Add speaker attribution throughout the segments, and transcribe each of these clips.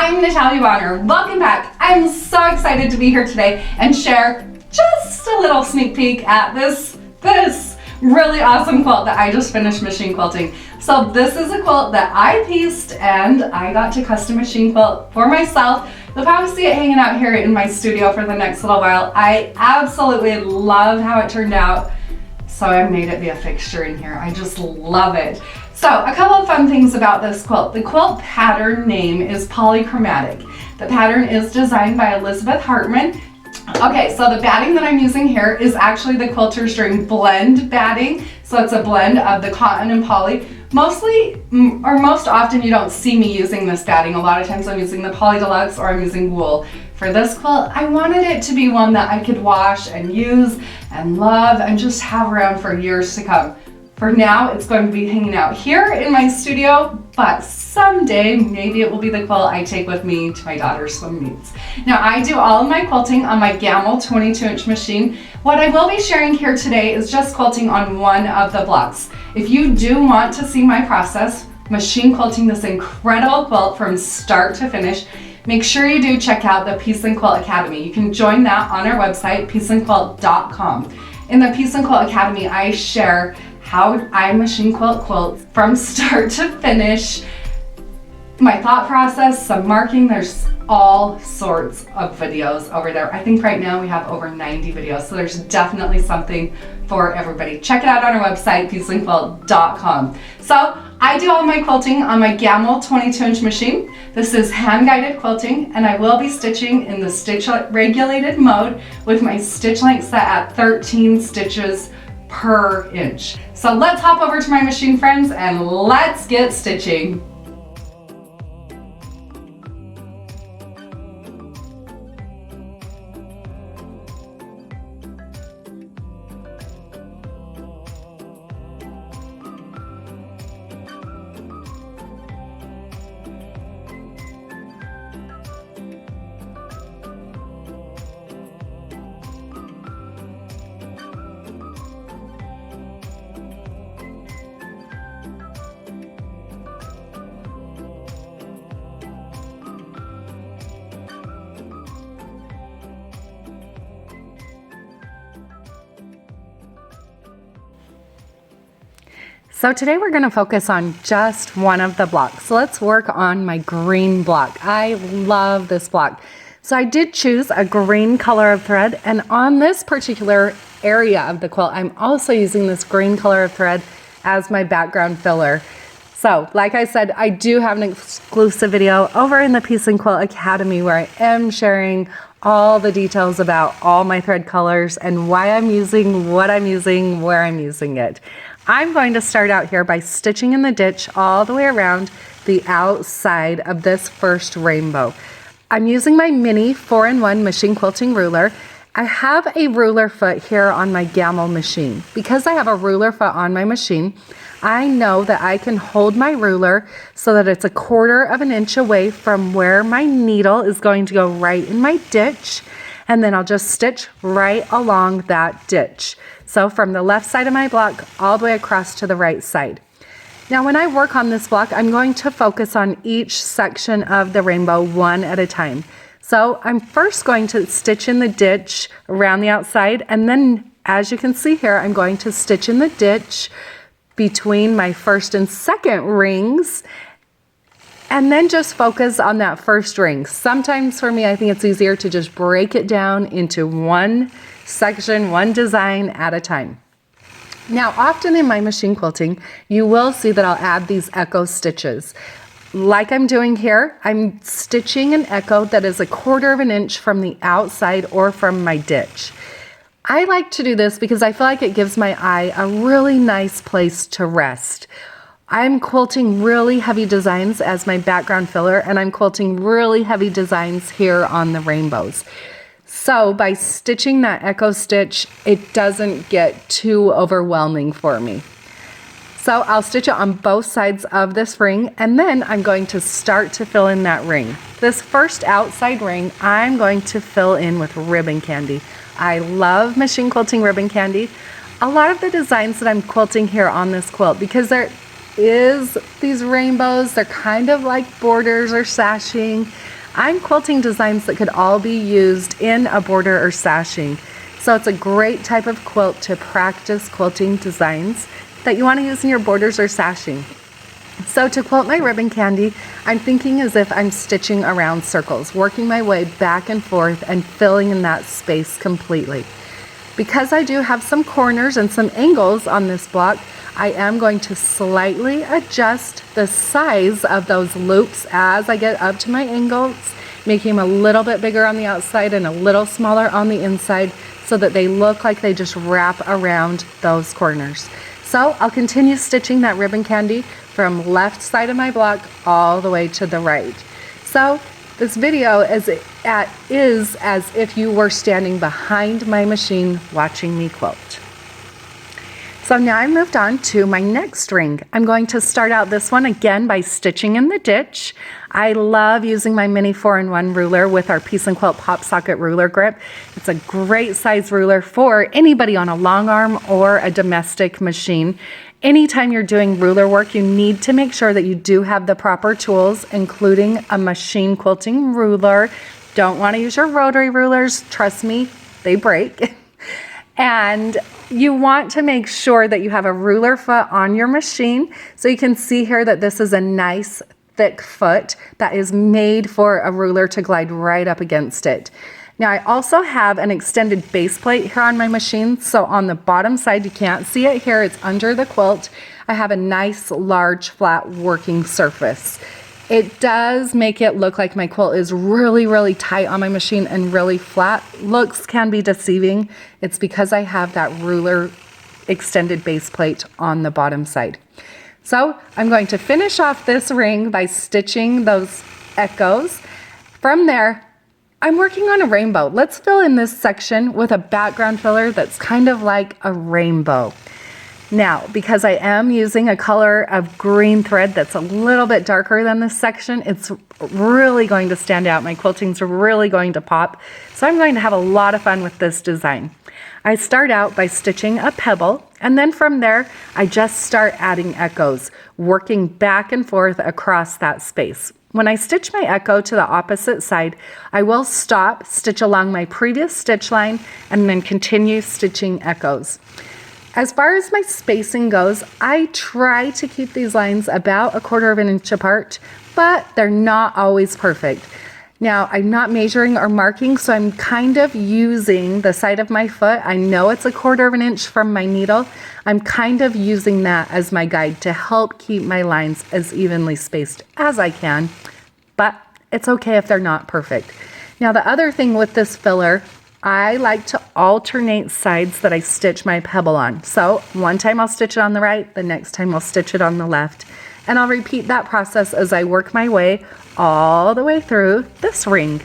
Speaker 1: I'm Natalia Bonner. Welcome back. I'm so excited to be here today and share just a little sneak peek at this really awesome quilt that I just finished machine quilting. So this is a quilt that I pieced and I got to custom machine quilt for myself. You'll probably see it hanging out here in my studio for the next little while. I absolutely love how it turned out. So I made it be a fixture in here. I just love it. So a couple of fun things about this quilt. The quilt pattern name is Polychromatic. The pattern is designed by Elizabeth Hartman. Okay, so the batting that I'm using here is actually the Quilter string blend batting. So it's a blend of the cotton and poly. Mostly, or most often, you don't see me using this batting. A lot of times I'm using the Poly Deluxe or I'm using wool. For this quilt, I wanted it to be one that I could wash and use and love and just have around for years to come. For now, it's going to be hanging out here in my studio, but someday maybe it will be the quilt I take with me to my daughter's swim meets. Now, I do all of my quilting on my Gammill 22-inch machine. What I will be sharing here today is just quilting on one of the blocks. If you do want to see my process, machine quilting this incredible quilt from start to finish, make sure you do check out the PNQ Academy. You can join that on our website, PNQuilt.com. In the PNQ Academy, I share how I machine quilt quilts from start to finish, my thought process, some marking. There's all sorts of videos over there. I think right now we have over 90 videos, so there's definitely something for everybody. Check it out on our website, PNQuilt.com. So I do all my quilting on my Gammill 22-inch machine. This is hand-guided quilting, and I will be stitching in the stitch regulated mode with my stitch length set at 13 stitches per inch. So let's hop over to my machine, friends, and let's get stitching. So today we're going to focus on just one of the blocks. So let's work on my green block. I love this block. So I did choose a green color of thread, and on this particular area of the quilt, I'm also using this green color of thread as my background filler. So like I said, I do have an exclusive video over in the PNQ Academy where I am sharing all the details about all my thread colors and why I'm using what I'm using, where I'm using it. I'm going to start out here by stitching in the ditch all the way around the outside of this first rainbow. I'm using my mini 4-in-1 machine quilting ruler. I have a ruler foot here on my Gammill machine. Because I have a ruler foot on my machine, I know that I can hold my ruler so that it's 1/4 of an inch away from where my needle is going to go right in my ditch, and then I'll just stitch right along that ditch. So from the left side of my block all the way across to the right side. Now when I work on this block, I'm going to focus on each section of the rainbow one at a time. So I'm first going to stitch in the ditch around the outside, and then as you can see here, I'm going to stitch in the ditch between my first and second rings, and then just focus on that first ring. Sometimes for me, I think it's easier to just break it down into one section, one design at a time. Now, often in my machine quilting, you will see that I'll add these echo stitches. Like I'm doing here, I'm stitching an echo that is 1/4 of an inch from the outside or from my ditch. I like to do this because I feel like it gives my eye a really nice place to rest. I'm quilting really heavy designs as my background filler, and I'm quilting really heavy designs here on the rainbows. So by stitching that echo stitch, it doesn't get too overwhelming for me. So I'll stitch it on both sides of this ring, and then I'm going to start to fill in that ring. This first outside ring, I'm going to fill in with ribbon candy. I love machine quilting ribbon candy. A lot of the designs that I'm quilting here on this quilt, because is these rainbows. They're kind of like borders or sashing. I'm quilting designs that could all be used in a border or sashing. So it's a great type of quilt to practice quilting designs that you want to use in your borders or sashing. So to quilt my ribbon candy, I'm thinking as if I'm stitching around circles, working my way back and forth and filling in that space completely. Because I do have some corners and some angles on this block, I am going to slightly adjust the size of those loops as I get up to my angles, making them a little bit bigger on the outside and a little smaller on the inside so that they look like they just wrap around those corners. So I'll continue stitching that ribbon candy from left side of my block all the way to the right. So this video is as if you were standing behind my machine watching me quilt. So now I moved on to my next ring. I'm going to start out this one again by stitching in the ditch. I love using my mini 4-in-1 ruler with our Piece and Quilt Pop Socket ruler grip. It's a great size ruler for anybody on a long arm or a domestic machine. Anytime you're doing ruler work, you need to make sure that you do have the proper tools, including a machine quilting ruler. Don't want to use your rotary rulers. Trust me, they break. And you want to make sure that you have a ruler foot on your machine. So you can see here that this is a nice thick foot that is made for a ruler to glide right up against it. Now I also have an extended base plate here on my machine. So on the bottom side, you can't see it here, it's under the quilt. I have a nice large flat working surface. It does make it look like my quilt is really, really tight on my machine and really flat. Looks can be deceiving. It's because I have that ruler extended base plate on the bottom side. So I'm going to finish off this ring by stitching those echoes. From there, I'm working on a rainbow. Let's fill in this section with a background filler that's kind of like a rainbow. Now, because I am using a color of green thread that's a little bit darker than this section, it's really going to stand out. My quilting's really going to pop. So I'm going to have a lot of fun with this design. I start out by stitching a pebble, and then from there, I just start adding echoes, working back and forth across that space. When I stitch my echo to the opposite side, I will stop, stitch along my previous stitch line, and then continue stitching echoes. As far as my spacing goes, I try to keep these lines about 1/4 of an inch apart, but they're not always perfect. Now, I'm not measuring or marking, so I'm kind of using the side of my foot. I know it's 1/4 of an inch from my needle. I'm kind of using that as my guide to help keep my lines as evenly spaced as I can, but it's okay if they're not perfect. Now, the other thing with this filler, I like to alternate sides that I stitch my pebble on. So one time I'll stitch it on the right, the next time I'll stitch it on the left. And I'll repeat that process as I work my way all the way through this ring.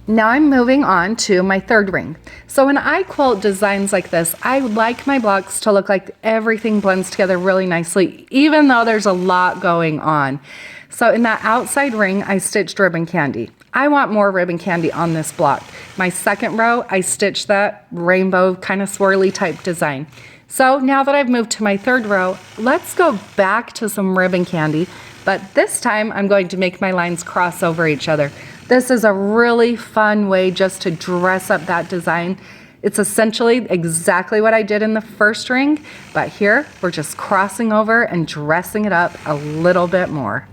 Speaker 1: Now I'm moving on to my third ring. So when I quilt designs like this, I like my blocks to look like everything blends together really nicely, even though there's a lot going on. So in that outside ring, I stitched ribbon candy. I want more ribbon candy on this block. My second row, I stitched that rainbow kind of swirly type design. So now that I've moved to my third row, let's go back to some ribbon candy, but this time I'm going to make my lines cross over each other. This is a really fun way just to dress up that design. It's essentially exactly what I did in the first ring, but here we're just crossing over and dressing it up a little bit more.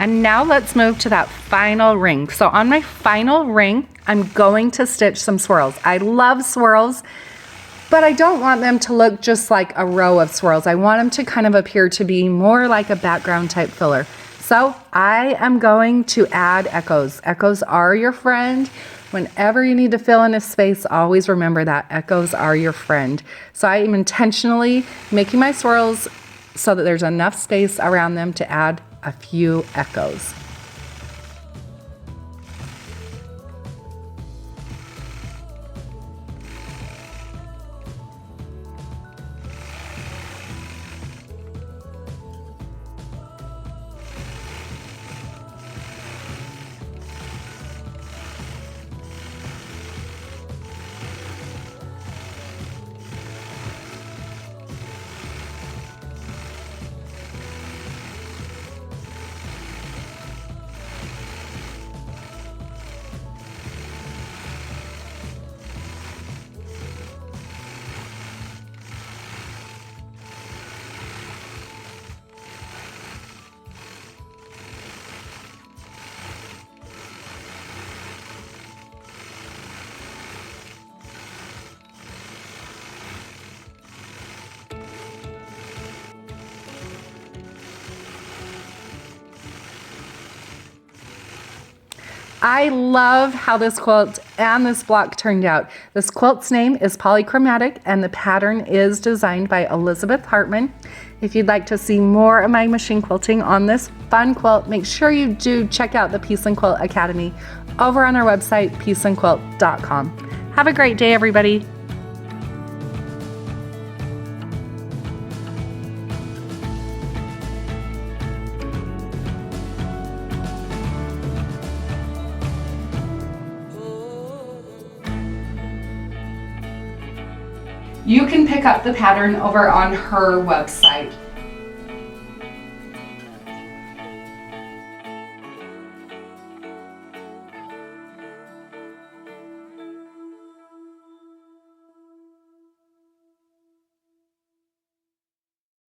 Speaker 1: And now let's move to that final ring. So on my final ring, I'm going to stitch some swirls. I love swirls, but I don't want them to look just like a row of swirls. I want them to kind of appear to be more like a background type filler. So I am going to add echoes. Echoes are your friend. Whenever you need to fill in a space, always remember that echoes are your friend. So I am intentionally making my swirls so that there's enough space around them to add a few echoes. I love how this quilt and this block turned out. This quilt's name is Polychromatic and the pattern is designed by Elizabeth Hartman. If you'd like to see more of my machine quilting on this fun quilt, make sure you do check out the PNQ Academy over on our website, peaceandquilt.com. Have a great day, everybody. You can pick up the pattern over on her website.